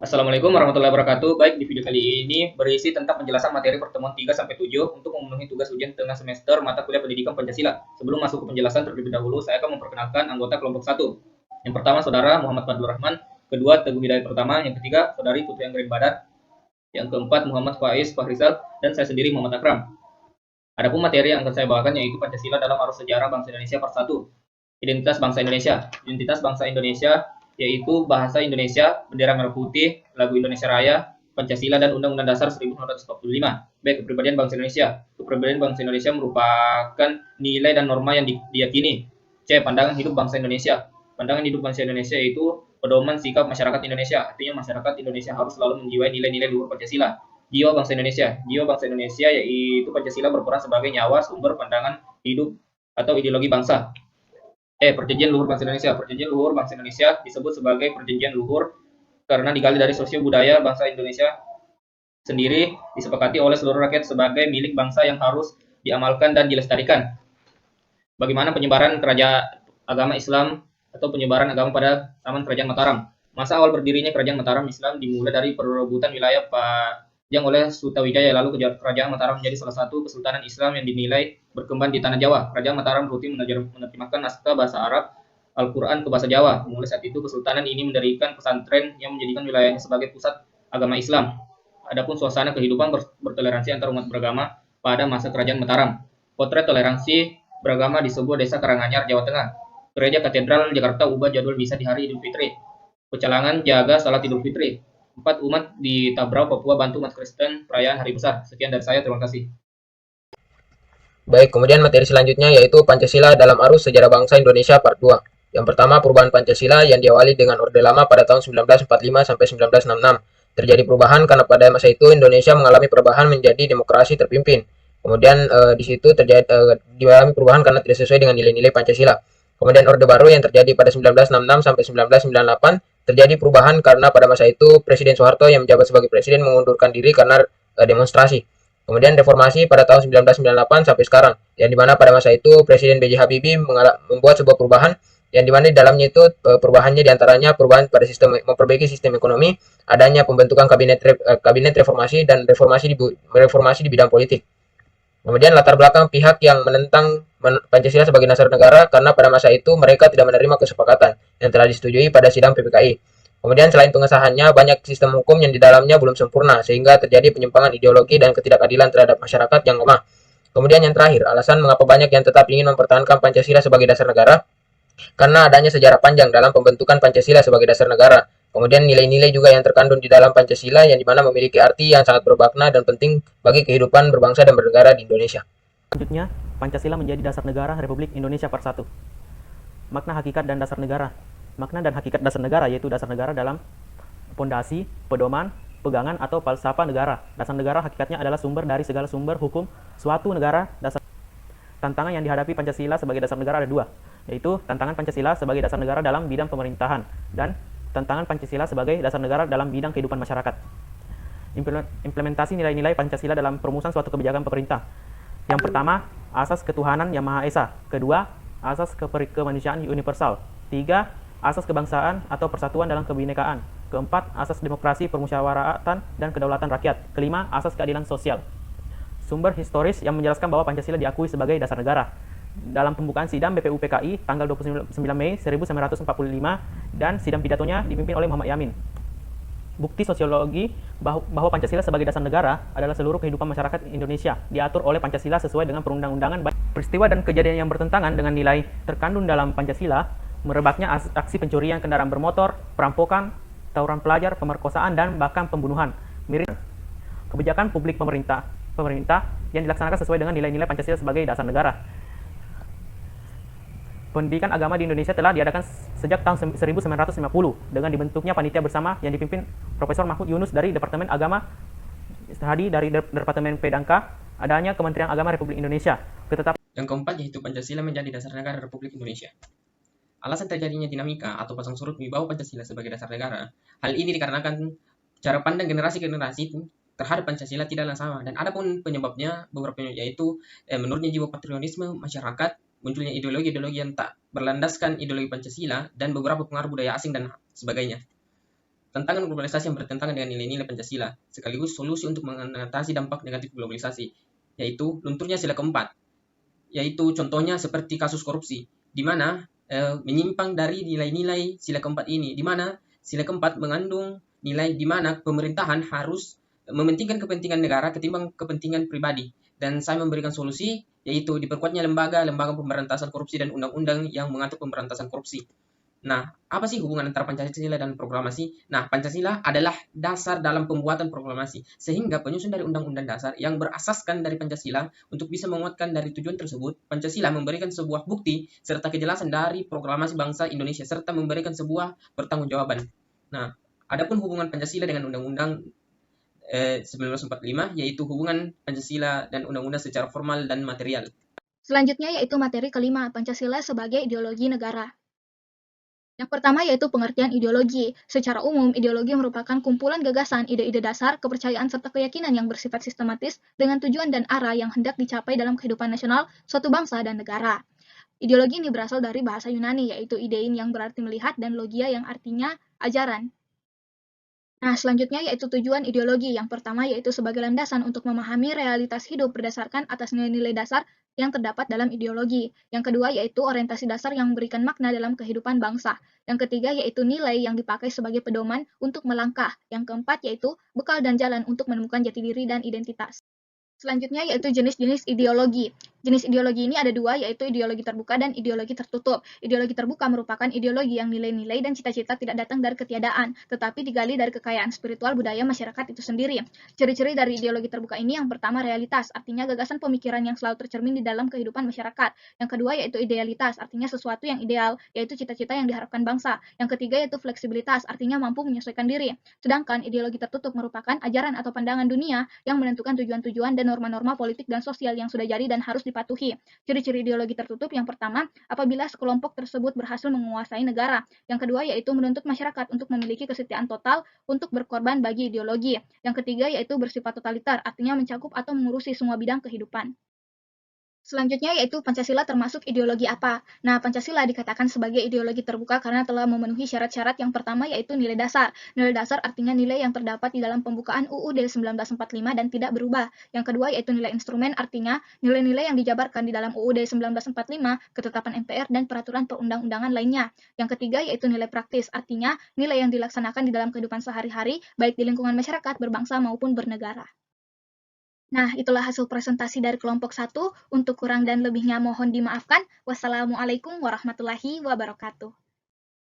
Assalamualaikum warahmatullahi wabarakatuh. Baik, di video kali ini berisi tentang penjelasan materi pertemuan 3-7 untuk memenuhi tugas ujian tengah semester mata kuliah pendidikan Pancasila. Sebelum masuk ke penjelasan terlebih dahulu, saya akan memperkenalkan anggota kelompok 1. Yang pertama, Saudara Muhammad Fadlur Rahman. Kedua, Teguh Hidayat Pertama. Yang ketiga, Saudari Putri Anggreni Badat. Yang keempat, Muhammad Faiz Fahrizal. Dan saya sendiri, Muhammad Akram. Adapun materi yang akan saya bawakan yaitu Pancasila dalam arus sejarah bangsa Indonesia part 1. Identitas bangsa Indonesia. Identitas bangsa Indonesia yaitu bahasa Indonesia, bendera merah putih, lagu Indonesia Raya, Pancasila, dan Undang-Undang Dasar 1945. Baik, kepribadian bangsa Indonesia. Kepribadian bangsa Indonesia merupakan nilai dan norma yang diyakini. C. Pandangan hidup bangsa Indonesia. Pandangan hidup bangsa Indonesia itu pedoman sikap masyarakat Indonesia. Artinya masyarakat Indonesia harus selalu menjiwai nilai-nilai luhur Pancasila. Jiwa bangsa Indonesia. Jiwa bangsa Indonesia yaitu Pancasila berperan sebagai nyawa, sumber pandangan hidup atau ideologi bangsa. Perjanjian Luhur Bangsa Indonesia. Perjanjian Luhur Bangsa Indonesia disebut sebagai perjanjian luhur karena digali dari sosio budaya bangsa Indonesia sendiri, disepakati oleh seluruh rakyat sebagai milik bangsa yang harus diamalkan dan dilestarikan. Bagaimana penyebaran kerajaan agama Islam atau penyebaran agama pada zaman Kerajaan Mataram? Masa awal berdirinya Kerajaan Mataram Islam dimulai dari perebutan wilayah yang oleh Sutawijaya, lalu Kerajaan Mataram menjadi salah satu kesultanan Islam yang dinilai berkembang di tanah Jawa. Kerajaan Mataram rutin menerjemahkan naskah bahasa Arab Al-Quran ke bahasa Jawa. Mulai saat itu kesultanan ini mendirikan pesantren yang menjadikan wilayahnya sebagai pusat agama Islam. Adapun suasana kehidupan bertoleransi antar umat beragama pada masa Kerajaan Mataram. Potret toleransi beragama di sebuah desa Karanganyar, Jawa Tengah. Gereja Katedral Jakarta ubah jadwal misa di hari Idul Fitri. Pecalangan jaga salat Idul Fitri. 4 umat di Tabrau, Papua bantu umat Kristen perayaan Hari Besar. Sekian dari saya, terima kasih. Baik, kemudian materi selanjutnya yaitu Pancasila dalam arus sejarah bangsa Indonesia part 2. Yang pertama, perubahan Pancasila yang diawali dengan Orde Lama pada tahun 1945 sampai 1966. Terjadi perubahan karena pada masa itu Indonesia mengalami perubahan menjadi demokrasi terpimpin. Kemudian di situ dialami perubahan karena tidak sesuai dengan nilai-nilai Pancasila. Kemudian Orde Baru yang terjadi pada 1966 sampai 1998 terjadi perubahan karena pada masa itu Presiden Soeharto yang menjabat sebagai presiden mengundurkan diri karena demonstrasi. Kemudian reformasi pada tahun 1998 sampai sekarang, yang dimana pada masa itu Presiden B.J. Habibie membuat sebuah perubahan yang dimana di dalamnya itu perubahannya diantaranya perubahan pada sistem memperbaiki sistem ekonomi, adanya pembentukan kabinet reformasi dan reformasi di bidang politik. Kemudian latar belakang pihak yang menentang Pancasila sebagai dasar negara karena pada masa itu mereka tidak menerima kesepakatan yang telah disetujui pada sidang PPKI. Kemudian selain pengesahannya, banyak sistem hukum yang di dalamnya belum sempurna sehingga terjadi penyimpangan ideologi dan ketidakadilan terhadap masyarakat yang lemah. Kemudian yang terakhir, alasan mengapa banyak yang tetap ingin mempertahankan Pancasila sebagai dasar negara karena adanya sejarah panjang dalam pembentukan Pancasila sebagai dasar negara. Kemudian nilai-nilai juga yang terkandung di dalam Pancasila yang dimana memiliki arti yang sangat bermakna dan penting bagi kehidupan berbangsa dan bernegara di Indonesia. Selanjutnya, Pancasila menjadi dasar negara Republik Indonesia part 1. Makna hakikat dan dasar negara. Makna dan hakikat dasar negara yaitu dasar negara dalam pondasi, pedoman, pegangan atau falsafah negara. Dasar negara hakikatnya adalah sumber dari segala sumber hukum suatu negara. Tantangan yang dihadapi Pancasila sebagai dasar negara ada dua, yaitu tantangan Pancasila sebagai dasar negara dalam bidang pemerintahan dan tantangan Pancasila sebagai dasar negara dalam bidang kehidupan masyarakat. Implementasi nilai-nilai Pancasila dalam perumusan suatu kebijakan pemerintah. Yang pertama, asas ketuhanan yang Maha Esa. Kedua, asas kemanusiaan universal. Tiga, asas kebangsaan atau persatuan dalam kebinekaan. Keempat, asas demokrasi, permusyawaratan, dan kedaulatan rakyat. Kelima, asas keadilan sosial. Sumber historis yang menjelaskan bahwa Pancasila diakui sebagai dasar negara. Dalam pembukaan sidang BPUPKI tanggal 29 Mei 1945 dan sidang pidatonya dipimpin oleh Muhammad Yamin. Bukti sosiologi bahwa Pancasila sebagai dasar negara adalah seluruh kehidupan masyarakat Indonesia diatur oleh Pancasila sesuai dengan perundang-undangan. Peristiwa dan kejadian yang bertentangan dengan nilai terkandung dalam Pancasila, merebaknya aksi pencurian kendaraan bermotor, perampokan, tawuran pelajar, pemerkosaan, dan bahkan pembunuhan. Kebijakan publik pemerintah yang dilaksanakan sesuai dengan nilai-nilai Pancasila sebagai dasar negara. Pendidikan agama di Indonesia telah diadakan sejak tahun 1950 dengan dibentuknya panitia bersama yang dipimpin Profesor Mahmud Yunus dari Departemen Agama, Hadi dari Departemen Pedangka, adanya Kementerian Agama Republik Indonesia. Yang keempat yaitu Pancasila menjadi dasar negara Republik Indonesia. Alasan terjadinya dinamika atau pasang surut wibawa Pancasila sebagai dasar negara. Hal ini dikarenakan cara pandang generasi-generasi terhadap Pancasila tidaklah sama, dan ada pun penyebabnya beberapa, yaitu menurunnya jiwa patriotisme masyarakat, munculnya ideologi-ideologi yang tak berlandaskan ideologi Pancasila, dan beberapa pengaruh budaya asing dan sebagainya. Tantangan globalisasi yang bertentangan dengan nilai-nilai Pancasila, sekaligus solusi untuk mengatasi dampak negatif globalisasi, yaitu lunturnya sila keempat, yaitu contohnya seperti kasus korupsi, di mana menyimpang dari nilai-nilai sila keempat ini, di mana sila keempat mengandung nilai di mana pemerintahan harus mementingkan kepentingan negara ketimbang kepentingan pribadi. Dan saya memberikan solusi, yaitu diperkuatnya lembaga pemberantasan korupsi dan undang-undang yang mengatur pemberantasan korupsi. Nah, apa sih hubungan antara Pancasila dan proklamasi? Nah, Pancasila adalah dasar dalam pembuatan proklamasi, sehingga penyusun dari undang-undang dasar yang berasaskan dari Pancasila untuk bisa menguatkan dari tujuan tersebut, Pancasila memberikan sebuah bukti serta kejelasan dari proklamasi bangsa Indonesia, serta memberikan sebuah pertanggungjawaban. Nah, adapun hubungan Pancasila dengan Undang-Undang 1945, yaitu hubungan Pancasila dan Undang-Undang secara formal dan material. Selanjutnya yaitu materi kelima, Pancasila sebagai ideologi negara. Yang pertama yaitu pengertian ideologi. Secara umum, ideologi merupakan kumpulan gagasan, ide-ide dasar, kepercayaan, serta keyakinan yang bersifat sistematis dengan tujuan dan arah yang hendak dicapai dalam kehidupan nasional suatu bangsa dan negara. Ideologi ini berasal dari bahasa Yunani, yaitu idein yang berarti melihat dan logia yang artinya ajaran. Nah, selanjutnya yaitu tujuan ideologi. Yang pertama yaitu sebagai landasan untuk memahami realitas hidup berdasarkan atas nilai-nilai dasar yang terdapat dalam ideologi. Yang kedua yaitu orientasi dasar yang memberikan makna dalam kehidupan bangsa. Yang ketiga yaitu nilai yang dipakai sebagai pedoman untuk melangkah. Yang keempat yaitu bekal dan jalan untuk menemukan jati diri dan identitas. Selanjutnya yaitu jenis-jenis ideologi. Jenis ideologi ini ada dua, yaitu ideologi terbuka dan ideologi tertutup. Ideologi terbuka merupakan ideologi yang nilai-nilai dan cita-cita tidak datang dari ketiadaan, tetapi digali dari kekayaan spiritual budaya masyarakat itu sendiri. Ciri-ciri dari ideologi terbuka ini yang pertama realitas, artinya gagasan pemikiran yang selalu tercermin di dalam kehidupan masyarakat. Yang kedua yaitu idealitas, artinya sesuatu yang ideal, yaitu cita-cita yang diharapkan bangsa. Yang ketiga yaitu fleksibilitas, artinya mampu menyesuaikan diri. Sedangkan ideologi tertutup merupakan ajaran atau pandangan dunia yang menentukan tujuan-tujuan dan norma-norma politik dan sosial yang sudah jadi dan harus dipatuhi. Ciri-ciri ideologi tertutup yang pertama, apabila sekelompok tersebut berhasil menguasai negara. Yang kedua yaitu menuntut masyarakat untuk memiliki kesetiaan total untuk berkorban bagi ideologi. Yang ketiga yaitu bersifat totaliter, artinya mencakup atau mengurusi semua bidang kehidupan. Selanjutnya yaitu Pancasila termasuk ideologi apa? Nah, Pancasila dikatakan sebagai ideologi terbuka karena telah memenuhi syarat-syarat. Yang pertama yaitu nilai dasar. Nilai dasar artinya nilai yang terdapat di dalam pembukaan UUD 1945 dan tidak berubah. Yang kedua yaitu nilai instrumen, artinya nilai-nilai yang dijabarkan di dalam UUD 1945, ketetapan MPR, dan peraturan perundang-undangan lainnya. Yang ketiga yaitu nilai praktis, artinya nilai yang dilaksanakan di dalam kehidupan sehari-hari, baik di lingkungan masyarakat, berbangsa, maupun bernegara. Nah, itulah hasil presentasi dari kelompok 1. Untuk kurang dan lebihnya mohon dimaafkan. Wassalamualaikum warahmatullahi wabarakatuh.